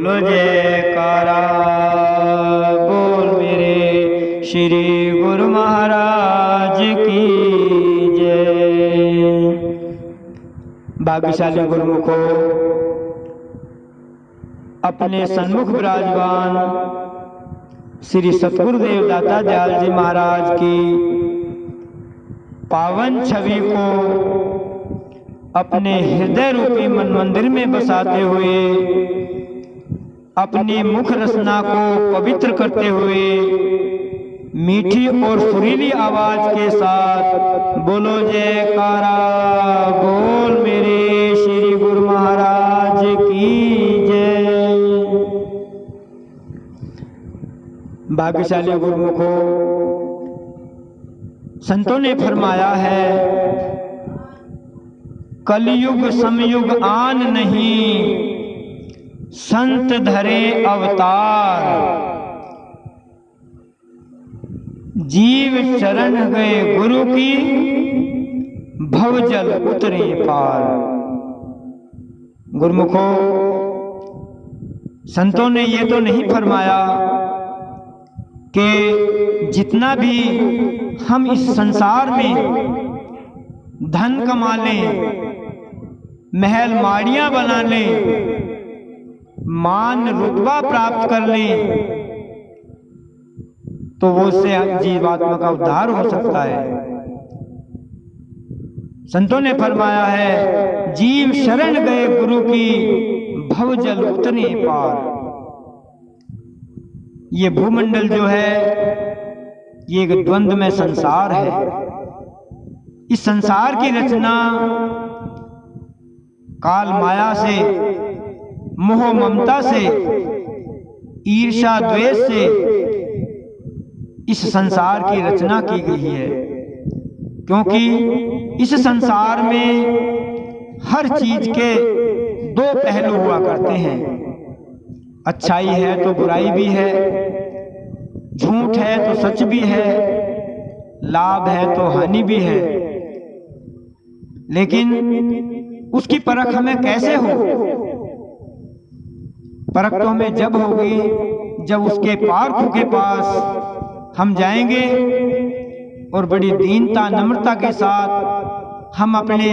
बोलो जयकारा बोल मेरे श्री गुरु महाराज की जय। भाग्यशाली गुरुमुखो, अपने सन्मुख विराजमान श्री सतगुरुदेव दाता दयाल जी महाराज की पावन छवि को अपने हृदय रूपी मन मंदिर में बसाते हुए, अपनी मुख रचना को पवित्र करते हुए मीठी और सुरीली आवाज के साथ बोलो जयकारा बोल मेरे श्री गुरु महाराज की जय। भाग्यशाली गुरुमुखो, संतों ने फरमाया है, कलयुग समयुग आन नहीं, संत धरे अवतार, जीव शरण गए गुरु की, भवजल उतरे पार। गुरुमुखो, संतों ने ये तो नहीं फरमाया कि जितना भी हम इस संसार में धन कमा लें, महल माड़ियां बना लें, मान रुतबा प्राप्त कर लें, तो वो से जीवात्मा का उद्धार हो सकता है। संतों ने फरमाया है, जीव शरण गए गुरु की, भवजल उतरे पार। ये भूमंडल जो है, ये एक द्वंद्व में संसार है। इस संसार की रचना काल माया से, मोह ममता से, ईर्ष्या द्वेष से इस संसार की रचना की गई है। क्योंकि इस संसार में हर चीज के दो पहलू हुआ करते हैं। अच्छाई है तो बुराई भी है, झूठ है तो सच भी है, लाभ है तो हानि भी है। लेकिन उसकी परख हमें कैसे हो? परख तो हमें जब होगी जब उसके पार्थू के पास हम जाएंगे और बड़ी दीनता नम्रता के साथ हम अपने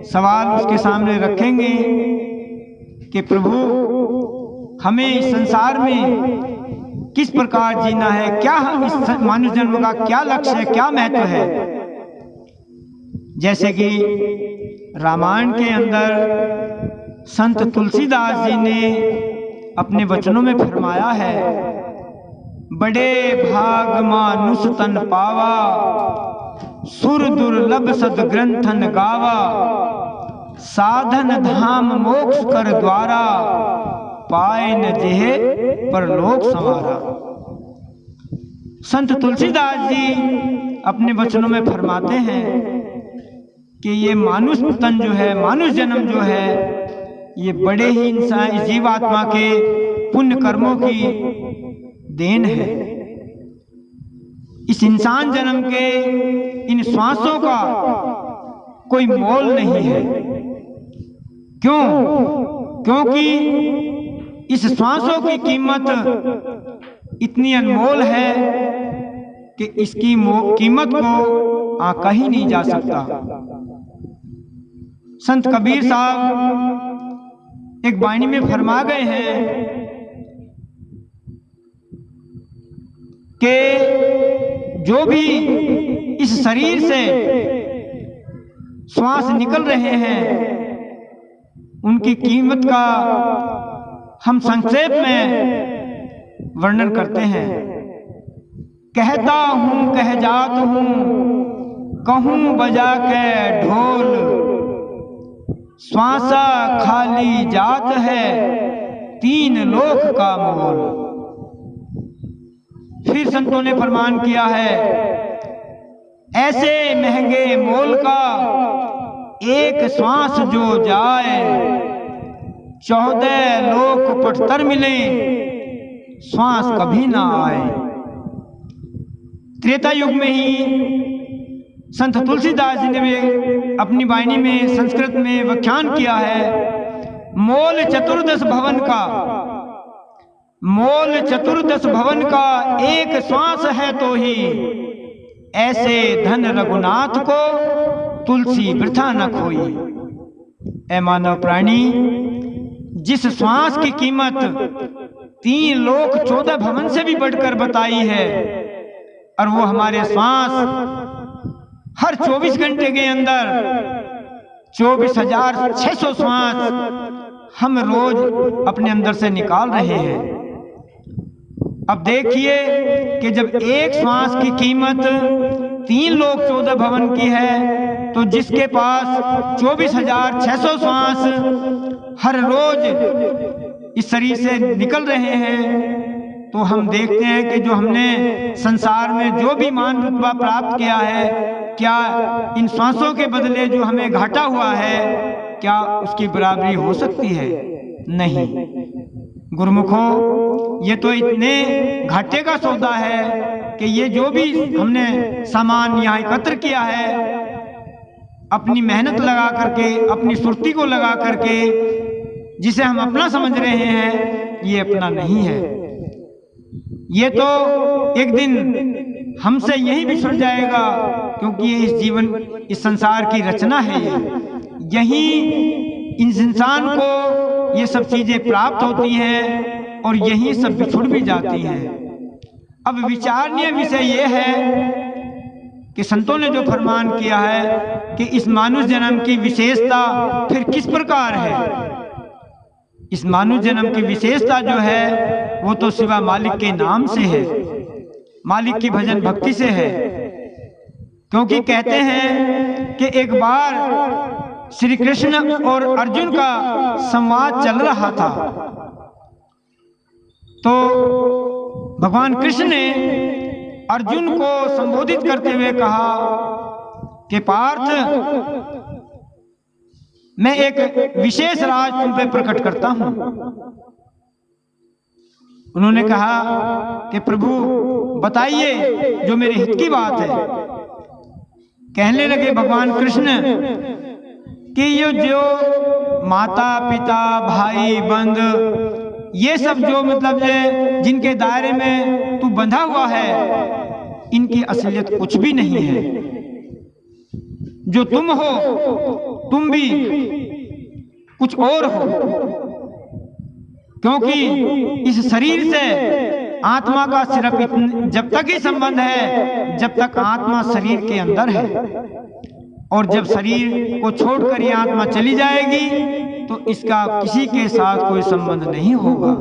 सवाल उसके सामने रखेंगे कि प्रभु, हमें इस संसार में किस प्रकार जीना है, क्या हम इस मानव जन्म का क्या लक्ष्य है, क्या महत्व है। जैसे कि रामायण के अंदर संत तुलसीदास जी ने अपने वचनों में फरमाया है, बड़े भाग मानुष तन पावा, सुर दुर्लभ सदग्रंथन गावा, साधन धाम मोक्ष कर द्वारा, पाए न जेहे परलोक संवारा। संत तुलसीदास जी अपने वचनों में फरमाते हैं कि ये मानुष तन जो है, मानुष जन्म जो है, ये बड़े ही इंसान जीवात्मा के पुण्य कर्मों की देन है। इस इंसान जन्म के इन श्वासों का कोई मोल नहीं है। क्यों? क्योंकि इस श्वासों की कीमत इतनी अनमोल है कि इसकी कीमत को आंका ही नहीं जा सकता। संत कबीर साहब एक वाणी में फरमा गए हैं कि जो भी इस शरीर से श्वास निकल रहे हैं, उनकी कीमत का हम संक्षेप में वर्णन करते हैं। कहता हूं कह जात हूं, कहूं बजा के ढोल, श्वासा खाली जात है, तीन लोक का मोल। फिर संतों ने फरमान किया है, ऐसे महंगे मोल का एक श्वास जो जाए, 14 लोक पटतर मिले, श्वास कभी ना आए। त्रेता युग में ही संत तुलसीदास जी ने भी अपनी वाणी में संस्कृत में व्याख्यान किया है, मोल चतुर्दश भवन का मोल चतुर्दश भवन का एक श्वास है तो ही, ऐसे धन रघुनाथ को तुलसी वृथा न खोई। ऐ मानव प्राणी, जिस श्वास की कीमत 3 लोक 14 भवन से भी बढ़कर बताई है, और वो हमारे श्वास हर 24 घंटे के अंदर 24,600 श्वास हम रोज अपने अंदर से निकाल रहे हैं। अब देखिए कि जब एक श्वास की कीमत 3 लोक 14 भवन की है, तो जिसके पास 24,600 श्वास हर रोज इस शरीर से निकल रहे हैं, तो हम देखते हैं कि जो हमने संसार में जो भी मान रुतबा प्राप्त किया है, क्या इन श्वासों के बदले जो हमें घाटा हुआ है, क्या उसकी बराबरी हो सकती है? नहीं। गुरुमुखों, ये तो इतने घाटे का सौदा है कि ये जो भी हमने सामान यहाँ एकत्र किया है, अपनी मेहनत लगा करके, अपनी सुर्ती को लगा करके, जिसे हम अपना समझ रहे हैं, ये अपना नहीं है। ये तो एक दिन हमसे यही बिछड़ जाएगा, क्योंकि ये इस जीवन, इस संसार की रचना है। यही इस इंसान को ये सब चीजें प्राप्त होती हैं और यही सब बिछुड़ भी जाती हैं। अब विचारणीय विषय ये है कि संतों ने जो फरमान किया है कि इस मानुष जन्म की विशेषता फिर किस प्रकार है। इस मानुष जन्म की विशेषता जो है वो तो सिवा मालिक के नाम से है, मालिक की भजन भक्ति से है। क्योंकि कहते हैं कि एक बार श्री कृष्ण और अर्जुन का संवाद चल रहा था, तो भगवान कृष्ण ने अर्जुन को संबोधित करते हुए कहा कि पार्थ, मैं एक विशेष राज तुम पे प्रकट करता हूं। उन्होंने कहा कि प्रभु बताइए, जो मेरे हित की बात है। कहने लगे भगवान कृष्ण कि ये जो माता पिता भाई बंद, ये सब जो मतलब जिनके दायरे में तू बंधा हुआ है, इनकी असलियत कुछ भी नहीं है। जो तुम हो, तुम भी कुछ और हो, क्योंकि इस शरीर से आत्मा का सिर्फ जब तक ही संबंध है जब तक आत्मा शरीर के अंदर है, और जब शरीर को छोड़कर ये आत्मा चली जाएगी तो इसका किसी के साथ कोई संबंध नहीं होगा।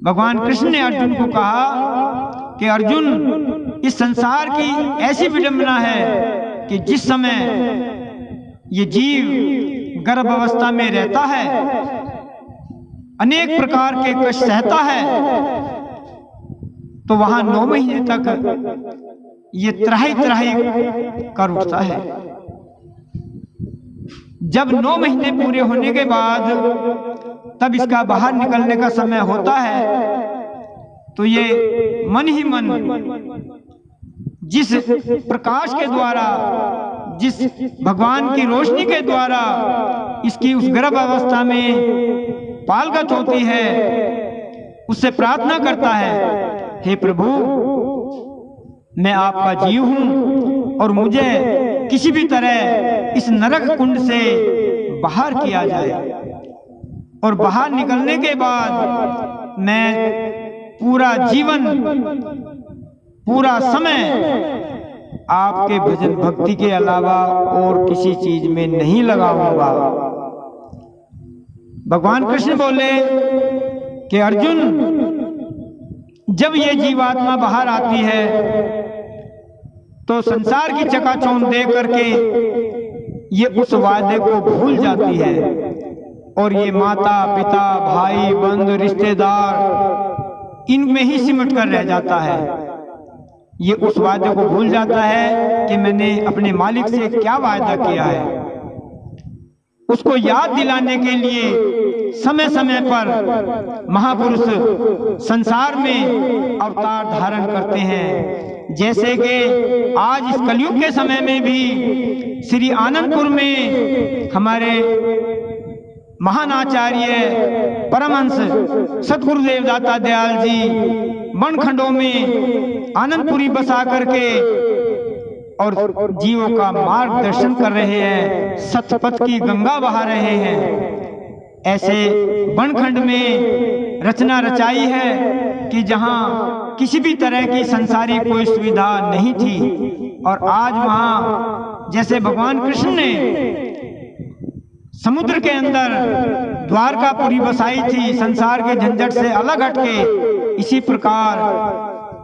भगवान कृष्ण ने अर्जुन को कहा कि अर्जुन, इस संसार की ऐसी विडंबना है कि जिस समय ये जीव गर्भ अवस्था में रहता है, अनेक प्रकार के कष्ट सहता है, तो वहां 9 महीने तक ये त्राही त्राही कर उठता है। जब 9 महीने पूरे होने के बाद तब इसका बाहर निकलने का समय होता है, तो ये मन ही मन जिस प्रकाश के द्वारा, जिस भगवान की रोशनी के द्वारा इसकी उस गर्भ अवस्था में पालगत होती है, उससे प्रार्थना करता है, हे प्रभु, मैं आपका जीव हूं और मुझे किसी भी तरह इस नरक कुंड से बाहर किया जाए, और बाहर निकलने के बाद मैं पूरा जीवन, पूरा समय आपके भजन भक्ति के अलावा और किसी चीज में नहीं लगाऊंगा। भगवान कृष्ण बोले कि अर्जुन, जब ये जीवात्मा बाहर आती है तो संसार की चकाचौंध देख करके ये उस वादे को भूल जाती है, और ये माता पिता भाई बंद रिश्तेदार इनमें ही सिमट कर रह जाता है। ये उस वादे को भूल जाता है कि मैंने अपने मालिक से क्या वायदा किया है। उसको याद दिलाने के लिए समय समय पर महापुरुष संसार में अवतार धारण करते हैं। जैसे कि आज इस कलयुग के समय में भी श्री आनंदपुर में हमारे महान आचार्य परमहंस सतगुरुदेव दाता दयाल जी बनखंडों में आनंदपुरी बसा करके और जीवों का मार्गदर्शन कर रहे हैं, सतपथ की गंगा बहा रहे हैं। ऐसे बनखंड में रचना रचाई है कि जहां किसी भी तरह की संसारी कोई सुविधा नहीं थी, और आज वहां जैसे भगवान कृष्ण ने समुद्र के अंदर द्वारकापुरी बसाई थी संसार के झंझट से अलग हटके, इसी प्रकार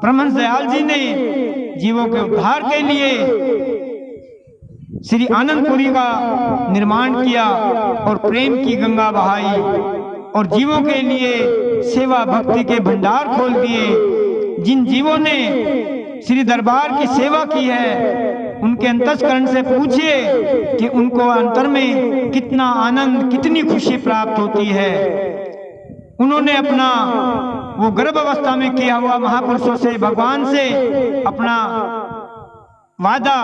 परमहंस दयाल जी ने जीवों के उद्धार के लिए श्री आनंदपुरी का निर्माण किया और प्रेम की गंगा बहाई और जीवों के लिए सेवा भक्ति के भंडार खोल दिए। जिन जीवों ने श्री दरबार की सेवा की है उनके अंतस्करण से पूछिए कि उनको अंतर में कितना आनंद, कितनी खुशी प्राप्त होती है। उन्होंने अपना वो गर्भ अवस्था में किया हुआ महापुरुषों से, भगवान से अपना वादा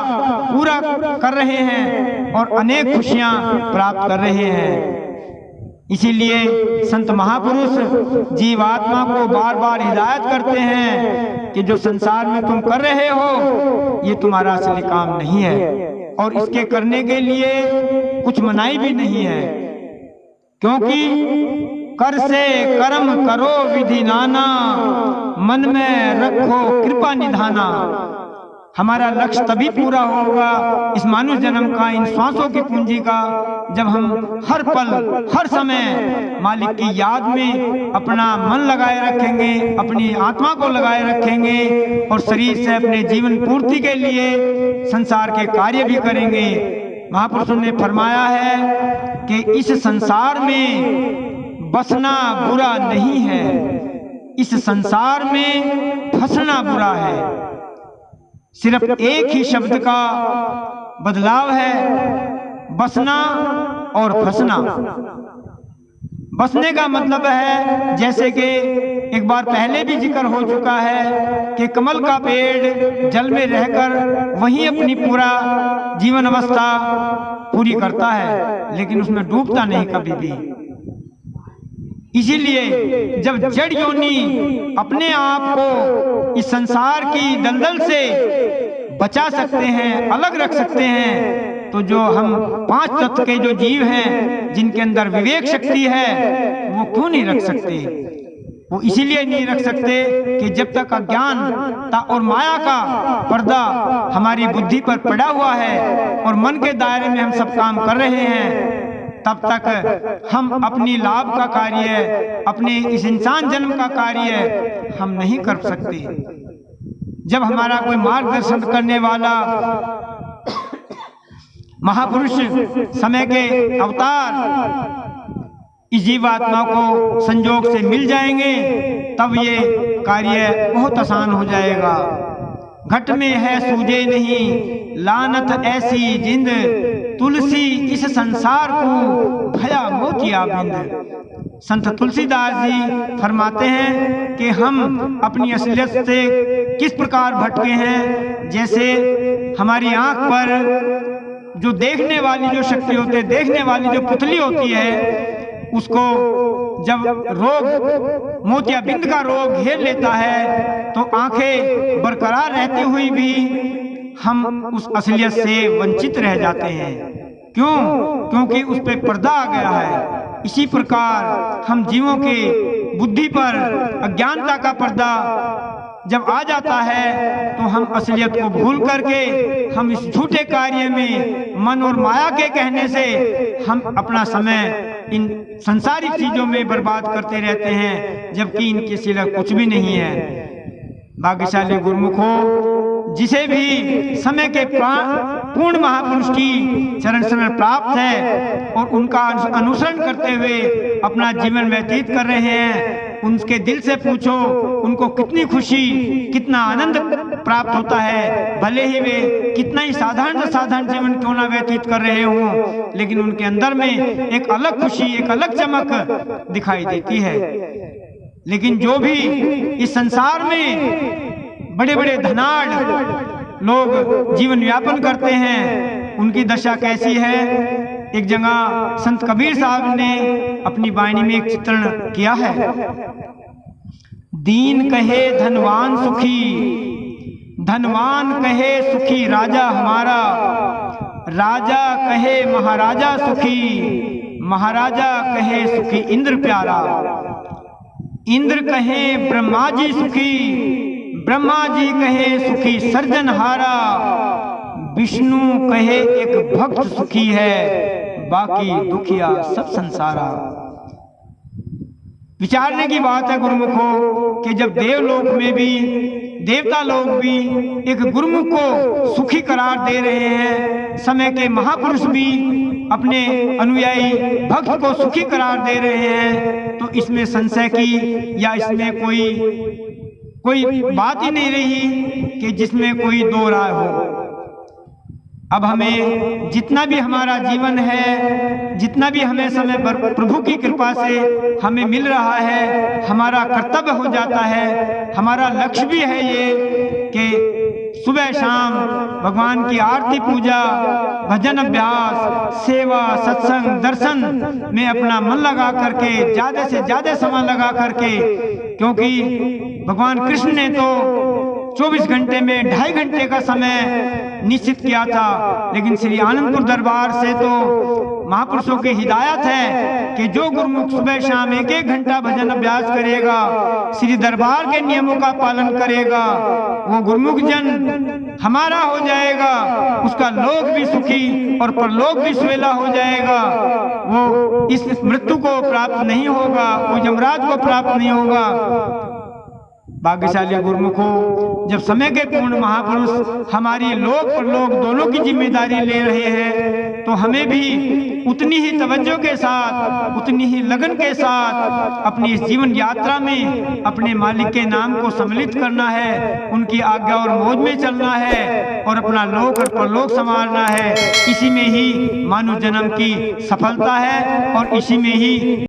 पूरा कर रहे हैं और अनेक खुशियां प्राप्त कर रहे हैं। इसीलिए संत महापुरुष जीवात्मा को बार बार हिदायत करते हैं कि जो संसार में तुम कर रहे हो ये तुम्हारा असली काम नहीं है, और इसके करने के लिए कुछ मनाही भी नहीं है, क्योंकि कर से कर्म करो विधि नाना, मन में रखो कृपा निधाना। हमारा लक्ष्य तभी पूरा होगा इस मानुष जन्म का, इन श्वासों की पूंजी का, जब हम हर पल हर समय मालिक की याद में अपना मन लगाए रखेंगे, अपनी आत्मा को लगाए रखेंगे और शरीर से अपने जीवन पूर्ति के लिए संसार के कार्य भी करेंगे। महापुरुषों ने फरमाया है कि इस संसार में बसना बुरा नहीं है, इस संसार में फंसना बुरा है। सिर्फ एक ही शब्द का बदलाव है, बसना और फंसना। बसने का मतलब है, जैसे कि एक बार पहले भी जिक्र हो चुका है कि कमल का पेड़ जल में रहकर वहीं अपनी पूरा जीवन अवस्था पूरी करता है, लेकिन उसमें डूबता नहीं कभी भी। इसीलिए जब जड़ योनि अपने आप को इस संसार की दलदल से बचा सकते हैं, अलग रख सकते हैं, तो जो हम पांच तत्व के जो जीव हैं जिनके अंदर विवेक शक्ति है वो क्यों नहीं रख सकते? वो इसीलिए नहीं रख सकते कि जब तक अज्ञानता और माया का पर्दा हमारी बुद्धि पर पड़ा हुआ है और मन के दायरे में हम सब काम कर रहे हैं, तब तक हम अपनी लाभ का कार्य, अपने इस इंसान जन्म का कार्य हम नहीं कर सकते। जब हमारा कोई मार्गदर्शन करने वाला महापुरुष समय के अवतार इस जीवात्मा को संजोग से मिल जाएंगे, तब ये कार्य बहुत आसान हो जाएगा। घट में है सूझे नहीं लानत ऐसी जिंद, तुलसी इस संसार को भया मोतिया बिंद। संत तुलसीदास जी फरमाते हैं कि हम अपनी असलियत से किस प्रकार भटके हैं। जैसे हमारी आंख पर जो देखने वाली जो शक्ति होती है, देखने वाली जो पुतली होती है, उसको जब रोग मोतियाबिंद का रोग घेर लेता है तो आंखें बरकरार रहती हुई भी हम उस असलियत से वंचित रह जाते हैं। क्यों? क्योंकि उस पे पर्दा आ गया है। इसी प्रकार हम जीवों के बुद्धि पर अज्ञानता का पर्दा जब आ जाता है तो हम असलियत को भूल करके हम इस झूठे कार्य में मन और माया के कहने से हम अपना समय इन संसारिक चीजों में बर्बाद करते रहते हैं, जबकि इनके सिवा कुछ भी नहीं है। भाग्यशाली गुरुमुखों, जिसे भी समय के पूर्ण महापुरुष की चरण शरण प्राप्त है और उनका अनुसरण करते हुए अपना जीवन व्यतीत कर रहे हैं, उनके दिल से पूछो उनको कितनी खुशी, कितना आनंद प्राप्त होता है। भले ही वे कितना ही साधारण जीवन क्यों ना व्यतीत कर रहे हों, लेकिन उनके अंदर में एक अलग खुशी, एक अलग चमक दिखाई देती है। लेकिन जो भी इस संसार में बड़े बड़े धनाढ़ लोग जीवन यापन करते हैं, उनकी दशा कैसी है? एक जगह संत कबीर साहब ने अपनी वाणी में एक चित्रण किया है। दीन कहे धनवान सुखी, धनवान कहे सुखी राजा हमारा, राजा कहे महाराजा सुखी, महाराजा कहे सुखी इंद्र प्यारा। इंद्र कहे ब्रह्मा जी सुखी, ब्रह्मा जी कहे सुखी सर्जनहारा, विष्णु कहे एक भक्त सुखी है, बाकी दुखिया सब संसारा। विचारने की बात है गुरुमुखों कि जब देवलोक में भी, देवता लोग भी एक गुरुमुख को सुखी करार दे रहे हैं, समय के महापुरुष भी अपने अनुयायी भक्त को सुखी करार दे रहे हैं, तो इसमें संशय की या इसमें कोई बात ही नहीं रही कि जिसमें कोई दो राय हो। अब हमें जितना भी हमारा जीवन है, जितना भी हमें समय पर प्रभु की कृपा से हमें मिल रहा है, हमारा कर्तव्य हो जाता है, हमारा लक्ष्य भी है ये कि सुबह शाम भगवान की आरती पूजा, भजन अभ्यास, सेवा, सत्संग, दर्शन में अपना मन लगा करके, ज्यादा से ज्यादा समय लगा करके, क्योंकि भगवान कृष्ण ने तो 24 घंटे में 2.5 घंटे का समय निश्चित किया था, लेकिन श्री आनंदपुर दरबार से तो महापुरुषों की हिदायत है कि जो गुरुमुख सुबह शाम 1-1 घंटा भजन अभ्यास करेगा, श्री दरबार के नियमों का पालन करेगा, वो गुरुमुख जन हमारा हो जाएगा, उसका लोक भी सुखी और परलोक भी सुहेला हो जाएगा। वो इस मृत्यु को प्राप्त नहीं होगा, वो यमराज को प्राप्त नहीं होगा। भाग्यशाली गुरुमुखों, जब समय के पूर्ण महापुरुष हमारी लोक परलोक दोनों की जिम्मेदारी ले रहे हैं, तो हमें भी उतनी ही तवज्जो के साथ, उतनी ही लगन के साथ अपनी इस जीवन यात्रा में अपने मालिक के नाम को सम्मिलित करना है, उनकी आज्ञा और मौज में चलना है और अपना लोक और परलोक संवारना है। इसी में ही मानव जन्म की सफलता है और इसी में ही